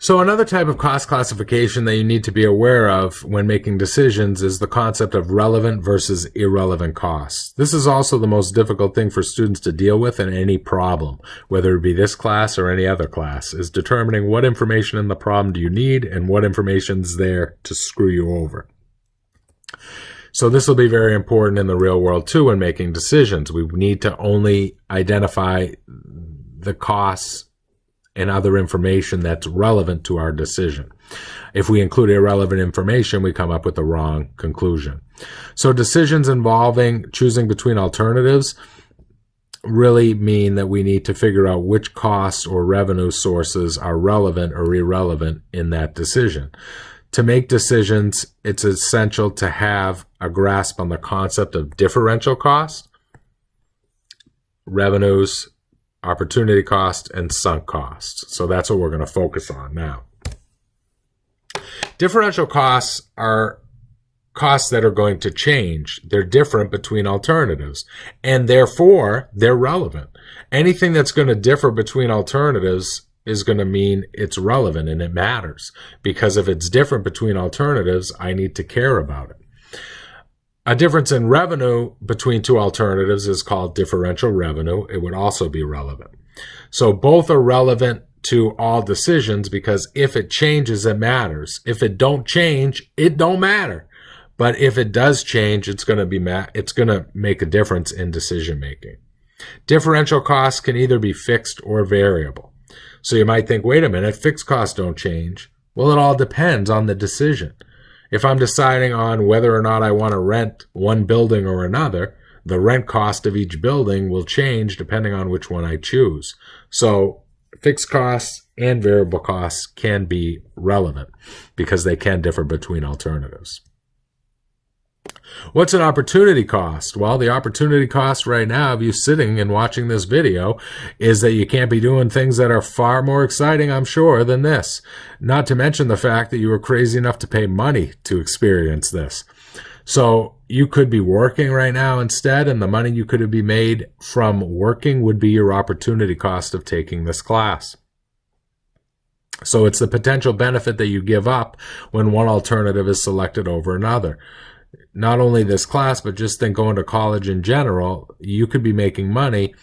So another type of cost classification that you need to be aware of when making decisions is the concept of relevant versus irrelevant costs. This is also the most difficult thing for students to deal with in any problem, whether it be this class or any other class, is determining what information in the problem do you need and what information is there to screw you over. So this will be very important in the real world too when making decisions. We need to only identify the costs and other information that's relevant to our decision. If we include irrelevant information, we come up with the wrong conclusion. So decisions involving choosing between alternatives really mean that we need to figure out which costs or revenue sources are relevant or irrelevant in that decision. To make decisions, it's essential to have a grasp on the concept of differential costs, revenues, opportunity cost, and sunk costs. So that's what we're going to focus on now. Differential costs are costs that are going to change. They're different between alternatives, and therefore they're relevant. Anything that's going to differ between alternatives is going to mean it's relevant and it matters, because if it's different between alternatives, I need to care about it. A difference in revenue between two alternatives is called differential revenue. It would also be relevant. So both are relevant to all decisions because if it changes, it matters. If it don't change, it don't matter. But if it does change, it's going to make a difference in decision making. Differential costs can either be fixed or variable. So you might think, wait a minute, fixed costs don't change. Well, it all depends on the decision. If I'm deciding on whether or not I want to rent one building or another, the rent cost of each building will change depending on which one I choose. So fixed costs and variable costs can be relevant because they can differ between alternatives. What's an opportunity cost? Well, the opportunity cost right now of you sitting and watching this video is that you can't be doing things that are far more exciting, I'm sure, than this. Not to mention the fact that you were crazy enough to pay money to experience this. So you could be working right now instead, and the money you could be made from working would be your opportunity cost of taking this class. So it's the potential benefit that you give up when one alternative is selected over another. Not only this class, but just think going to college in general, you could be making money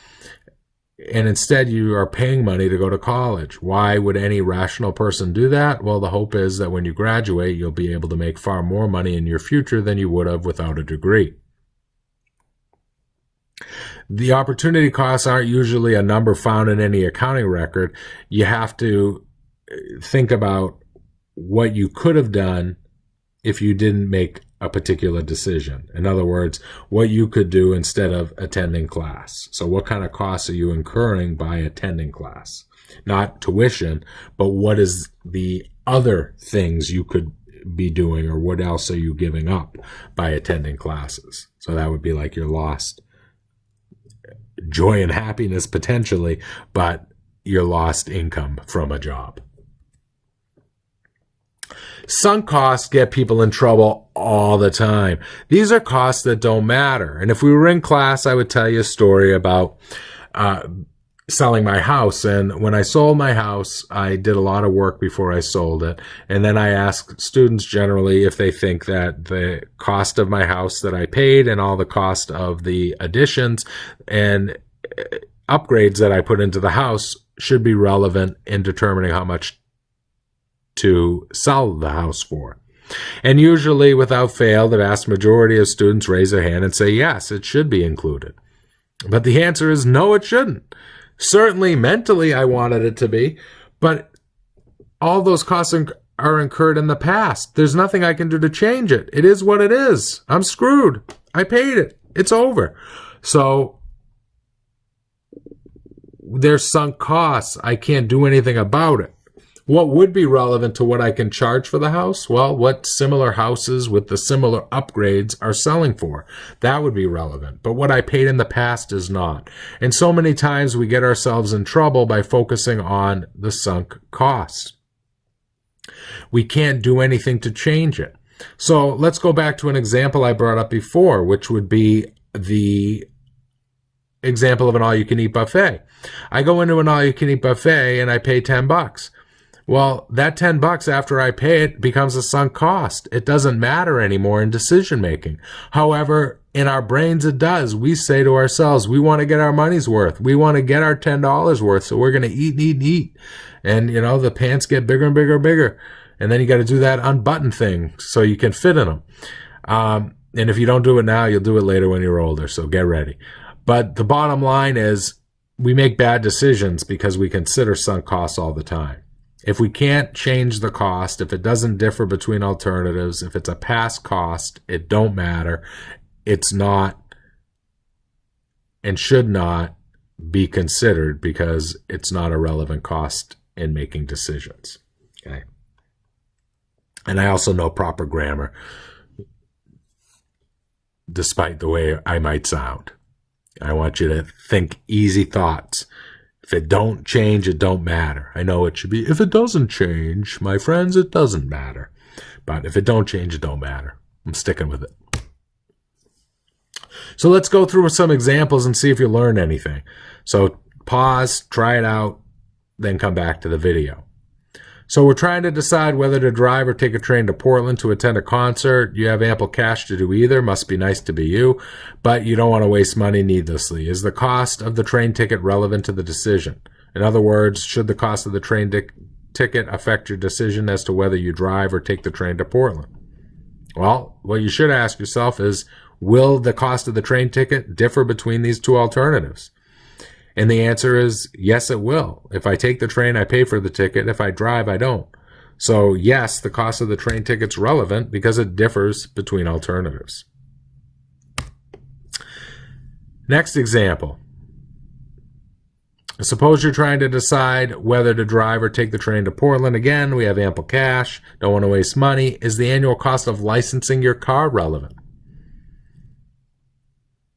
and instead you are paying money to go to college. Why would any rational person do that? Well, the hope is that when you graduate, you'll be able to make far more money in your future than you would have without a degree. The opportunity costs aren't usually a number found in any accounting record. You have to think about what you could have done if you didn't make a particular decision. In other words, what you could do instead of attending class. So what kind of costs are you incurring by attending class? Not tuition, but what is the other things you could be doing, or what else are you giving up by attending classes? So that would be like your lost joy and happiness potentially, but your lost income from a job. Sunk costs get people in trouble all the time. These are costs that don't matter. And if we were in class, I would tell you a story about selling my house. And when I sold my house, I did a lot of work before I sold it. And then I asked students generally if they think that the cost of my house that I paid and all the cost of the additions and upgrades that I put into the house should be relevant in determining how much to sell the house for. And usually, without fail, the vast majority of students raise their hand and say, yes, it should be included. But the answer is no, it shouldn't. Certainly, mentally, I wanted it to be, but all those costs are incurred in the past. There's nothing I can do to change it. It is what it is. I'm screwed. I paid it. It's over. So there's sunk costs. I can't do anything about it. What would be relevant to what I can charge for the house? Well, what similar houses with the similar upgrades are selling for. That would be relevant. But what I paid in the past is not. And so many times we get ourselves in trouble by focusing on the sunk costs. We can't do anything to change it. So let's go back to an example I brought up before, which would be the example of an all-you-can-eat buffet. I go into an all-you-can-eat buffet and I pay $10. Well, that $10 after I pay it becomes a sunk cost. It doesn't matter anymore in decision making. However, in our brains, it does. We say to ourselves, we want to get our money's worth. We want to get our $10 worth. So we're going to eat and eat and eat. And, the pants get bigger and bigger and bigger. And then you got to do that unbutton thing so you can fit in them. And if you don't do it now, you'll do it later when you're older. So get ready. But the bottom line is we make bad decisions because we consider sunk costs all the time. If we can't change the cost, if it doesn't differ between alternatives, if it's a past cost, it don't matter. It's not and should not be considered because it's not a relevant cost in making decisions. Okay. And I also know proper grammar, despite the way I might sound. I want you to think easy thoughts. If it don't change, it don't matter. I know it should be, if it doesn't change, my friends, it doesn't matter. But if it don't change, it don't matter. I'm sticking with it. So let's go through some examples and see if you learn anything. So pause, try it out, then come back to the video. So we're trying to decide whether to drive or take a train to Portland to attend a concert. You have ample cash to do either. Must be nice to be you, but you don't want to waste money needlessly. Is the cost of the train ticket relevant to the decision? In other words, should the cost of the train ticket affect your decision as to whether you drive or take the train to Portland? Well, what you should ask yourself is, will the cost of the train ticket differ between these two alternatives? And the answer is yes, it will. If I take the train, I pay for the ticket. If I drive, I don't. So yes, the cost of the train ticket's relevant because it differs between alternatives. Next example. Suppose you're trying to decide whether to drive or take the train to Portland. Again, we have ample cash, don't want to waste money. Is the annual cost of licensing your car relevant?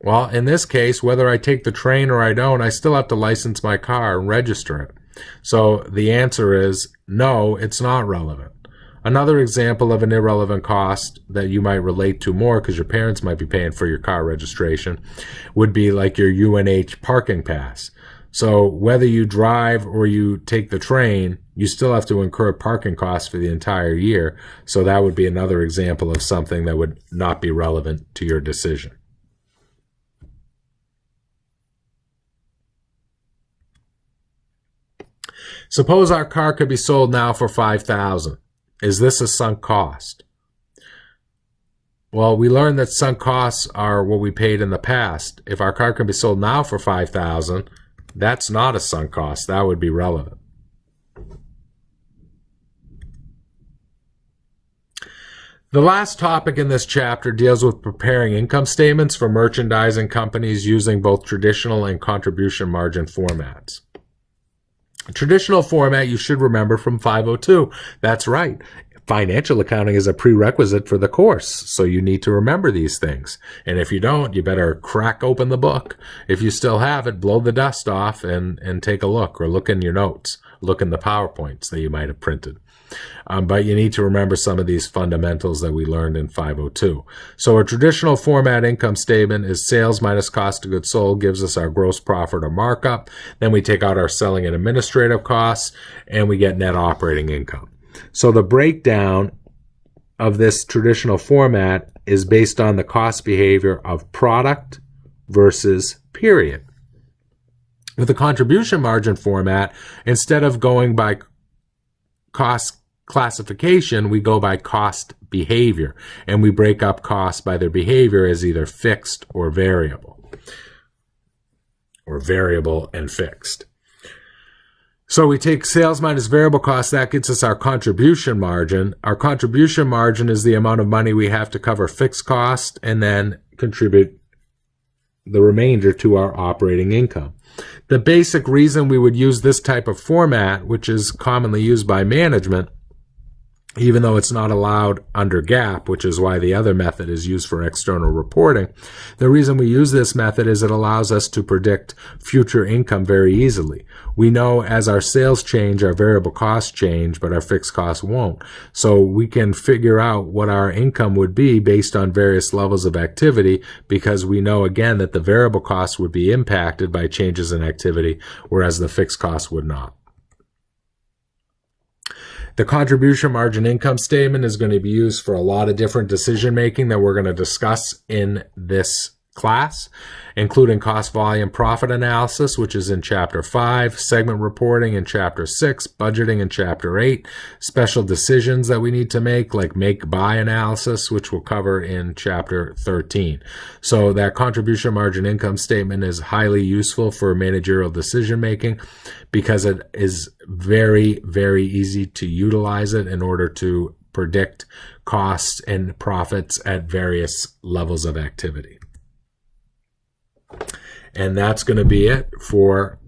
Well, in this case, whether I take the train or I don't, I still have to license my car and register it. So the answer is no, it's not relevant. Another example of an irrelevant cost that you might relate to more because your parents might be paying for your car registration would be like your UNH parking pass. So whether you drive or you take the train, you still have to incur parking costs for the entire year. So that would be another example of something that would not be relevant to your decision. Suppose our car could be sold now for $5,000. Is this a sunk cost? Well, we learned that sunk costs are what we paid in the past. If our car can be sold now for $5,000, that's not a sunk cost. That would be relevant. The last topic in this chapter deals with preparing income statements for merchandising companies using both traditional and contribution margin formats. Traditional format you should remember from 502. That's right. Financial accounting is a prerequisite for the course, so you need to remember these things. And if you don't, you better crack open the book. If you still have it, blow the dust off and take a look, or look in your notes, look in the PowerPoints that you might have printed. But you need to remember some of these fundamentals that we learned in 502. So a traditional format income statement is sales minus cost of goods sold, gives us our gross profit or markup. Then we take out our selling and administrative costs, and we get net operating income. So the breakdown of this traditional format is based on the cost behavior of product versus period. With the contribution margin format, instead of going by cost classification, we go by cost behavior, and we break up costs by their behavior as either fixed or variable and fixed. So we take sales minus variable costs, that gets us our contribution margin. Our contribution margin is the amount of money we have to cover fixed costs and then contribute the remainder to our operating income. The basic reason we would use this type of format, which is commonly used by management, even though it's not allowed under GAAP, which is why the other method is used for external reporting, the reason we use this method is it allows us to predict future income very easily. We know as our sales change, our variable costs change, but our fixed costs won't. So we can figure out what our income would be based on various levels of activity, because we know, again, that the variable costs would be impacted by changes in activity, whereas the fixed costs would not. The contribution margin income statement is going to be used for a lot of different decision making that we're going to discuss in this class, including cost volume profit analysis, which is in chapter 5, segment reporting in chapter 6, budgeting in chapter 8, special decisions that we need to make, like make buy analysis, which we'll cover in chapter 13. So that contribution margin income statement is highly useful for managerial decision making because it is very, very easy to utilize it in order to predict costs and profits at various levels of activity. And that's going to be it for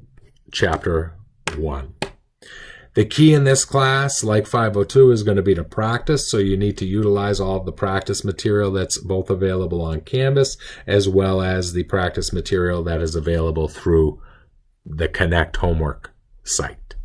chapter 1. The key in this class, like 502, is going to be to practice. So you need to utilize all of the practice material that's both available on Canvas as well as the practice material that is available through the Connect homework site.